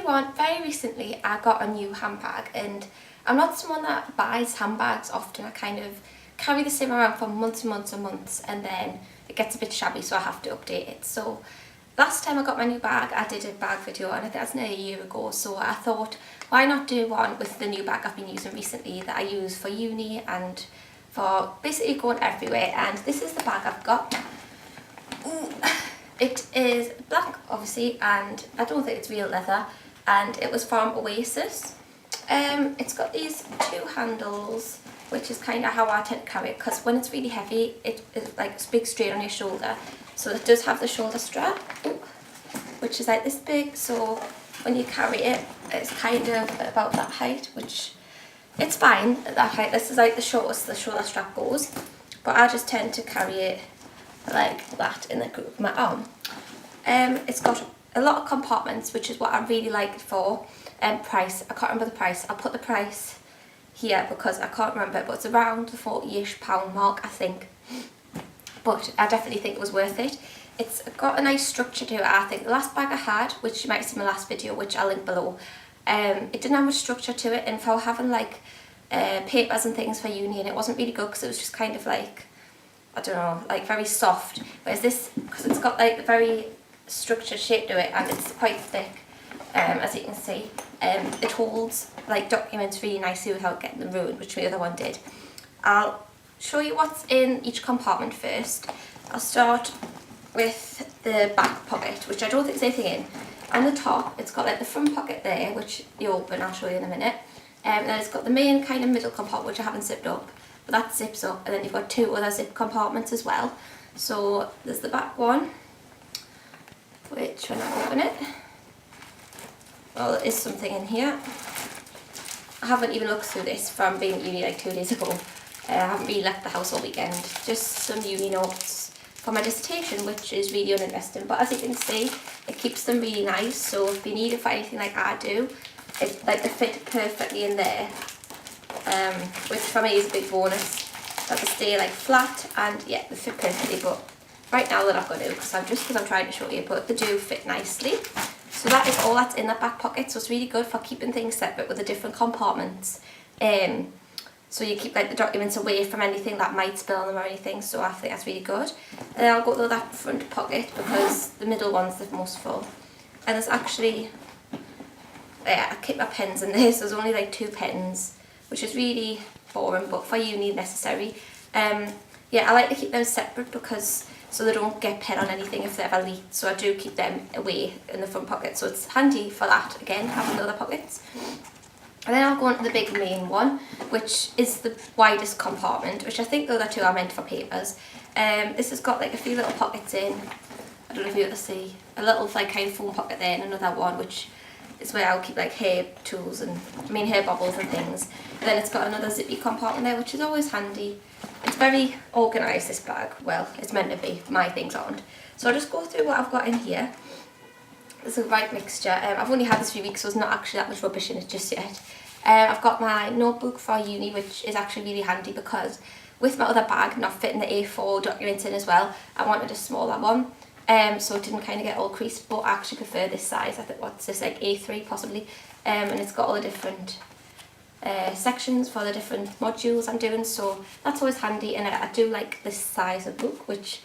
everyone, very recently I got a new handbag, and I'm not someone that buys handbags often. I kind of carry the same around for months and months and months, and then it gets a bit shabby, so I have to update it. So last time I got my new bag, I did a bag video, and I think that's nearly a year ago, so I thought, why not do one with the new bag I've been using recently that I use for uni and for basically going everywhere. And this is the bag I've got. It is black, obviously, and I don't think it's real leather, and it was from Oasis. It's got these two handles, which is kind of how I tend to carry it, because when it's really heavy, it is like a big strain on your shoulder. So it does have the shoulder strap, which is like this big, so when you carry it, it's kind of about that height, which it's fine at that height. This is like the shortest the shoulder strap goes, but I just tend to carry it like that in the group of my arm. It's got a lot of compartments, which is what I really like it for. Price, I can't remember the price. I'll put the price here because I can't remember it, but it's around the £40-ish mark, I think. But I definitely think it was worth it. It's got a nice structure to it, I think. The last bag I had, which you might see in my last video, which I'll link below, it didn't have much structure to it, and for having like papers and things for uni, and it wasn't really good because it was just kind of like, I don't know, like very soft. Whereas this, because it's got like a very structured shape to it, and it's quite thick, as you can see. It holds like documents really nicely without getting them ruined, which the other one did. I'll show you what's in each compartment first. I'll start with the back pocket, which I don't think there's anything in. On the top, it's got like the front pocket there, which you open, I'll show you in a minute. And then it's got the main kind of middle compartment, which I haven't zipped up, but that zips up, and then you've got two other zip compartments as well. So there's the back one, which when I open it, well, there is something in here. I haven't even looked through this from being at uni like 2 days ago. I haven't really left the house all weekend. Just some uni notes for my dissertation, which is really uninteresting. But as you can see, it keeps them really nice. So if you need it for anything like I do, it like they fit perfectly in there. Which for me is a big bonus. That they stay like flat, and yeah, they fit perfectly. But right now they're not going to, because I'm trying to show you, but they do fit nicely. So that is all that's in that back pocket. So it's really good for keeping things separate with the different compartments. So you keep like the documents away from anything that might spill on them or anything. So I think that's really good. And then I'll go to that front pocket because the middle one's the most full. And there's actually, yeah, I keep my pens in this. There's only like 2 pens, which is really boring, but for uni necessary. Yeah, I like to keep them separate because so they don't get pen on anything if they ever leak. So I do keep them away in the front pocket. So it's handy for that, again, having the other pockets. And then I'll go on to the big main one, which is the widest compartment, which I think the other two are meant for papers. This has got like a few little pockets in. I don't know if you're able to see. A little like kind of phone pocket there, and another one, which is where I'll keep like hair tools and, hair bobbles and things. And then it's got another zippy compartment there, which is always handy. It's very organised, this bag. Well, it's meant to be. My things aren't. So I'll just go through what I've got in here. It's a right mixture. I've only had this a few weeks, so there's not actually that much rubbish in it just yet. I've got my notebook for uni, which is actually really handy because with my other bag not fitting the A4 documents in as well, I wanted a smaller one. So it didn't kind of get all creased, but I actually prefer this size. I think, what's this, like A3 possibly. And it's got all the different sections for the different modules I'm doing, so that's always handy. And I do like this size of book, which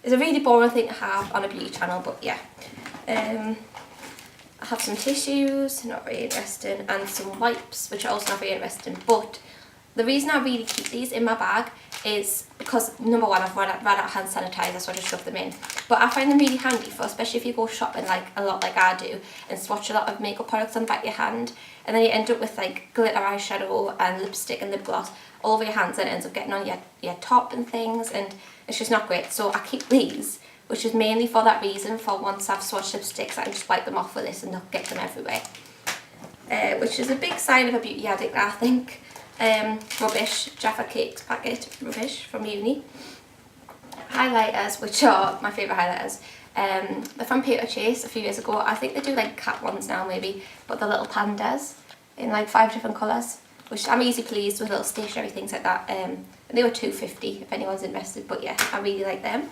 is a really boring thing to have on a beauty channel, but yeah. I have some tissues, not very interesting, and some wipes, which are also not very interesting. But the reason I really keep these in my bag is because, number one, I've run out of hand sanitizer, so I just shove them in. But I find them really handy for, especially if you go shopping like a lot like I do, and swatch a lot of makeup products on the back of your hand, and then you end up with like glitter eyeshadow and lipstick and lip gloss all over your hands, and it ends up getting on your top and things, and it's just not great. So I keep these, which is mainly for that reason, for once I've swatched lipsticks, I can just wipe them off with this and not get them everywhere. Which is a big sign of a beauty addict, I think. Rubbish, Jaffa Cakes packet, rubbish from uni. Highlighters, which are my favourite highlighters. They're from Paper Chase a few years ago. I think they do like cat ones now maybe, but the little pandas in like 5 different colours, which I'm easy pleased with, little stationery things like that. And they were £2.50 if anyone's interested, but yeah, I really like them.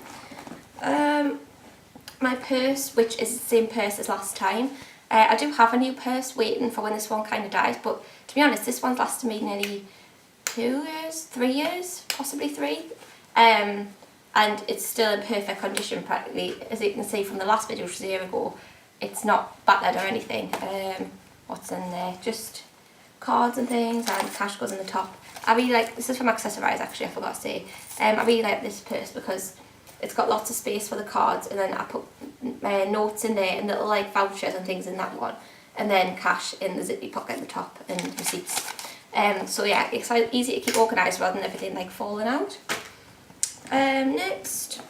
My purse, which is the same purse as last time, I do have a new purse waiting for when this one kind of dies, but to be honest, this one's lasted me nearly 2 years, 3 years, possibly 3. And it's still in perfect condition practically. As you can see from the last video, which was a year ago, it's not battered or anything. What's in there? Just cards and things, and cash goes in the top. I really like, this is from Accessorize actually, I forgot to say. I really like this purse because it's got lots of space for the cards, and then I put notes in there and little like vouchers and things in that one, and then cash in the zippy pocket at the top and receipts. So yeah, it's easy to keep organised rather than everything like falling out. Next,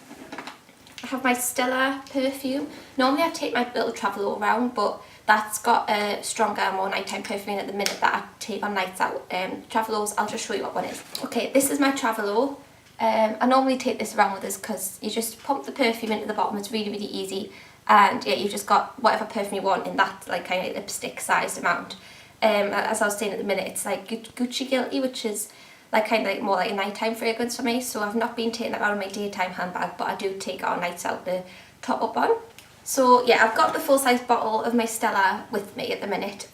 I have my Stella perfume. Normally I take my little Travelo around, but that's got a stronger, more nighttime perfume at the minute that I take on nights out. Travelos, I'll just show you what one is. Okay, this is my Travelo. I normally take this around with us because you just pump the perfume into the bottom. It's really, really easy, and yeah, you've just got whatever perfume you want in that like kind of lipstick sized amount. As I was saying at the minute, it's like Gucci Guilty, which is like kind of like more like a nighttime fragrance for me. So I've not been taking that around in my daytime handbag, but I do take it on nights out to top up on. So yeah, I've got the full size bottle of my Stella with me at the minute,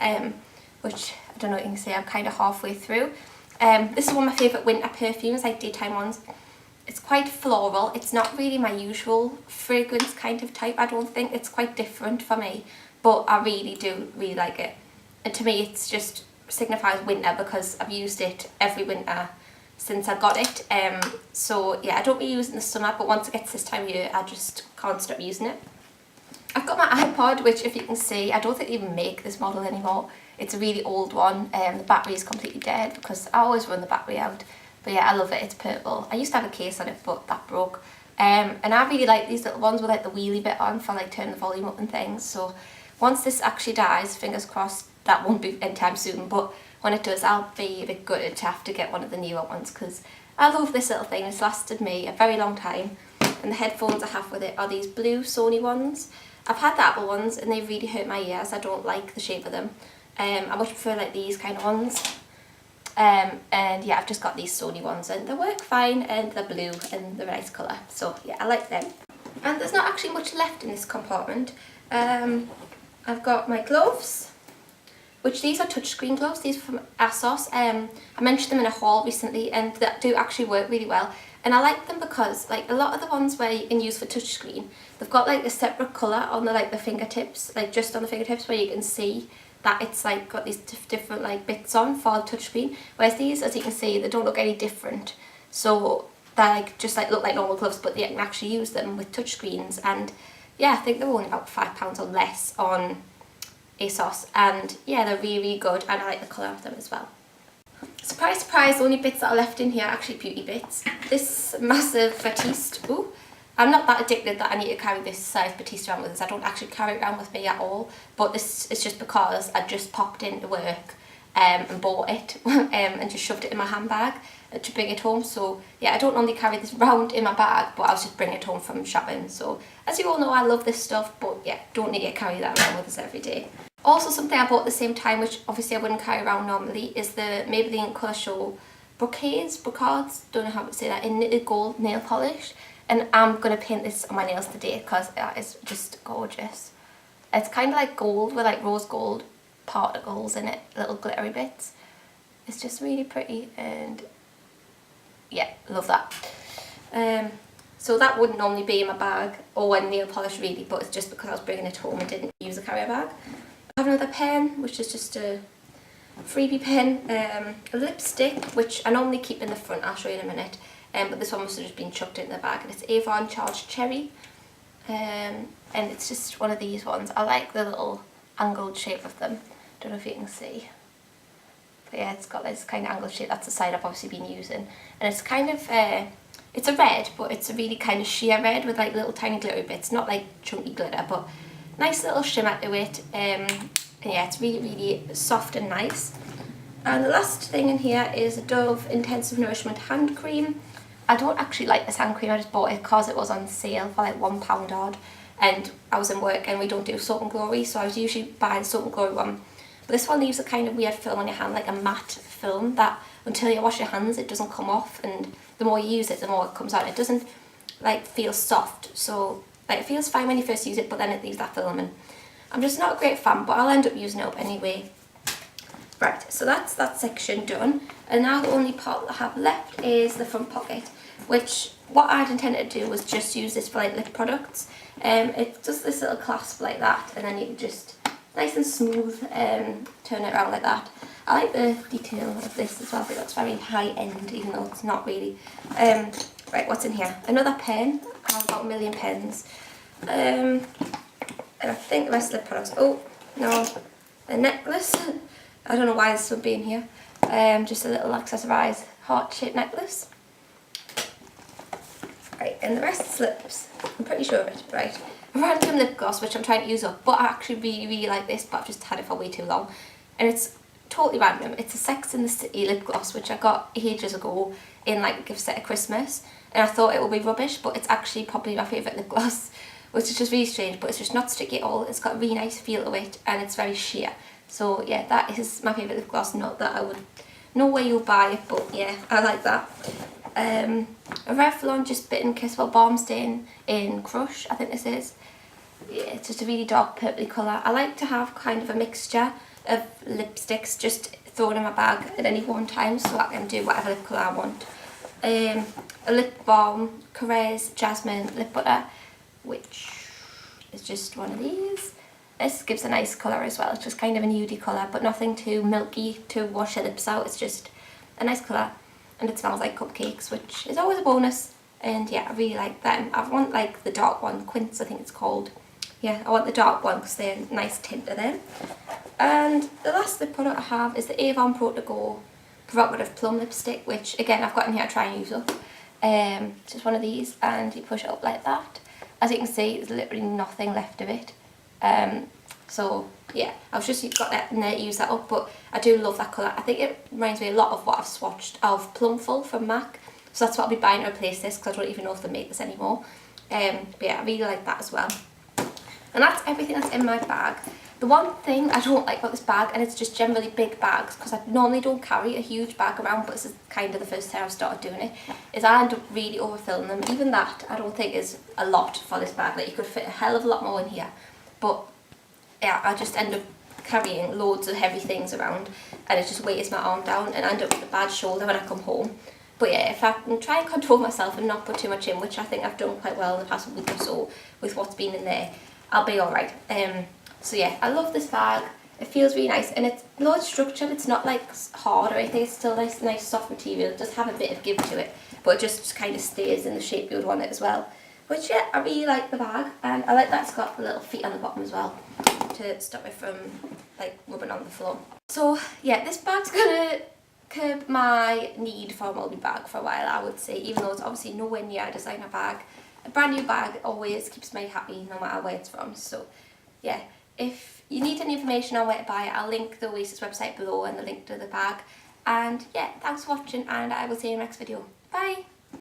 which I don't know what you can see, I'm kind of halfway through. This is one of my favourite winter perfumes, like daytime ones. It's quite floral. It's not really my usual fragrance kind of type, I don't think. It's quite different for me, but I do really like it. And to me it's just signifies winter because I've used it every winter since I got it. So yeah, I don't really use it in the summer, but once it gets this time of year I just can't stop using it. I've got my iPod, which if you can see, I don't think they even make this model anymore. It's a really old one. The battery is completely dead because I always run the battery out. But yeah, I love it. It's purple. I used to have a case on it, but that broke. And I really like these little ones with like the wheelie bit on for like turning the volume up and things. So once this actually dies, fingers crossed, that won't be anytime soon. But when it does, I'll be a bit gutted to have to get one of the newer ones because I love this little thing. It's lasted me a very long time. And the headphones I have with it are these blue Sony ones. I've had the Apple ones and they really hurt my ears. I don't like the shape of them. I much prefer like these kind of ones. And yeah, I've just got these Sony ones and they work fine, and they're blue and they're a nice colour. So yeah, I like them. And there's not actually much left in this compartment. I've got my gloves, which these are touchscreen gloves. These are from ASOS. I mentioned them in a haul recently and they do actually work really well. And I like them because like a lot of the ones where you can use for touchscreen, they've got like a separate colour on the like the fingertips, like just on the fingertips where you can see that it's like got these different like bits on for the touchscreen. Whereas these, as you can see, they don't look any different. So they're like just like look like normal gloves, but you can actually use them with touchscreens. And yeah, I think they're only about £5 or less on ASOS. And yeah, they're really, really good, and I like the colour of them as well. Surprise, surprise, the only bits that are left in here are actually beauty bits. This massive Batiste, ooh, I'm not that addicted that I need to carry this size Batiste around with us. I don't actually carry it around with me at all, but this is just because I just popped into work and bought it and just shoved it in my handbag to bring it home. So yeah, I don't normally carry this round in my bag, but I was just bringing it home from shopping. So as you all know, I love this stuff, but yeah, don't need to carry that around with us every day. Also, something I bought at the same time, which obviously I wouldn't carry around normally, is the Maybelline Colour Show brocades, don't know how to say that, in knitted gold nail polish. And I'm going to paint this on my nails today because that is just gorgeous. It's kind of like gold with like rose gold particles in it, little glittery bits. It's just really pretty, and yeah, love that. So that wouldn't normally be in my bag or in nail polish really, but it's just because I was bringing it home and didn't use a carrier bag. I have another pen, which is just a freebie pen, a lipstick, which I normally keep in the front, I'll show you in a minute, but this one must have just been chucked in the bag, and it's Avon Charged Cherry, and it's just one of these ones. I like the little angled shape of them, don't know if you can see, but yeah, it's got this kind of angled shape. That's the side I've obviously been using, and it's kind of, it's a red, but it's a really kind of sheer red with like little tiny glittery bits, not like chunky glitter, but nice little shimmer to it, and yeah, it's really, really soft and nice. And the last thing in here is a Dove Intensive Nourishment Hand Cream. I don't actually like this hand cream, I just bought it because it was on sale for like £1 odd, and I was in work and we don't do Soap and Glory, so I was usually buying the Soap and Glory one. But this one leaves a kind of weird film on your hand, like a matte film that until you wash your hands it doesn't come off, and the more you use it the more it comes out. It doesn't like feel soft, so like it feels fine when you first use it, but then it leaves that film, and I'm just not a great fan, but I'll end up using it up anyway. Right, so that's that section done, and now the only part that I have left is the front pocket, which what I'd intended to do was just use this for like lip products. It does this little clasp like that, and then you can just nice and smooth turn it around like that. I like the detail of this as well. I think that's very high end, even though it's not really. Right, what's in here? Another pen. I have about a million pens. And I think the rest of the products. Oh no, a necklace. I don't know why this would be in here. Just a little accessorised heart-shaped necklace. Right, and the rest is lips. I'm pretty sure of it. Right, a random lip gloss which I'm trying to use up, but I actually really like this, but I've just had it for way too long, and it's totally random. It's a Sex and the City lip gloss which I got ages ago in like a gift set at Christmas, and I thought it would be rubbish, but it's actually probably my favourite lip gloss, which is just really strange. But it's just not sticky at all. It's got a really nice feel to it, and it's very sheer. So yeah, that is my favourite lip gloss. Not that I would know where you'll buy it, but yeah, I like that. A Revlon Just Bitten Kissable Balm Stain in Crush, I think this is. Yeah, it's just a really dark purpley colour. I like to have kind of a mixture of lipsticks just thrown in my bag at any one time, so I can do whatever lip colour I want. A lip balm, Carrez Jasmine Lip Butter, which is just one of these. This gives a nice colour as well. It's just kind of a nudie colour, but nothing too milky to wash your lips out. It's just a nice colour, and it smells like cupcakes, which is always a bonus. And yeah, I really like them. I want like the dark one, Quince I think it's called. Yeah, I want the dark one because they're a nice tint to them. And the last lip product I have is the Avon Pro To Go Provocative Plum Lipstick, which again I've got in here to try and use up. Just one of these, and you push it up like that. As you can see, there's literally nothing left of it. So yeah, I've just got that in there to use that up, but I do love that colour. I think it reminds me a lot of what I've swatched of Plumful from MAC, so that's what I'll be buying to replace this, because I don't even know if they make this anymore. But yeah, I really like that as well. And that's everything that's in my bag. The one thing I don't like about this bag, and it's just generally big bags, because I normally don't carry a huge bag around, but this is kind of the first time I've started doing it, is I end up really overfilling them. Even that I don't think is a lot for this bag. Like, you could fit a hell of a lot more in here, but yeah, I just end up carrying loads of heavy things around, and it just weighs my arm down, and I end up with a bad shoulder when I come home. But yeah, if I can try and control myself and not put too much in, which I think I've done quite well in the past week or so with what's been in there, I'll be alright. So yeah, I love this bag. It feels really nice, and it's not structured. It's not like hard or anything. It's still nice soft material. It does have a bit of give to it, but it just kind of stays in the shape you would want it as well. Which yeah, I really like the bag, and I like that it's got the little feet on the bottom as well to stop it from like rubbing on the floor. So yeah, this bag's gonna curb my need for a multi-bag for a while, I would say, even though it's obviously nowhere near a designer bag. A brand new bag always keeps me happy no matter where it's from. So yeah, if you need any information on where to buy it, I'll link the Oasis website below and the link to the bag. And yeah, thanks for watching, and I will see you in the next video. Bye!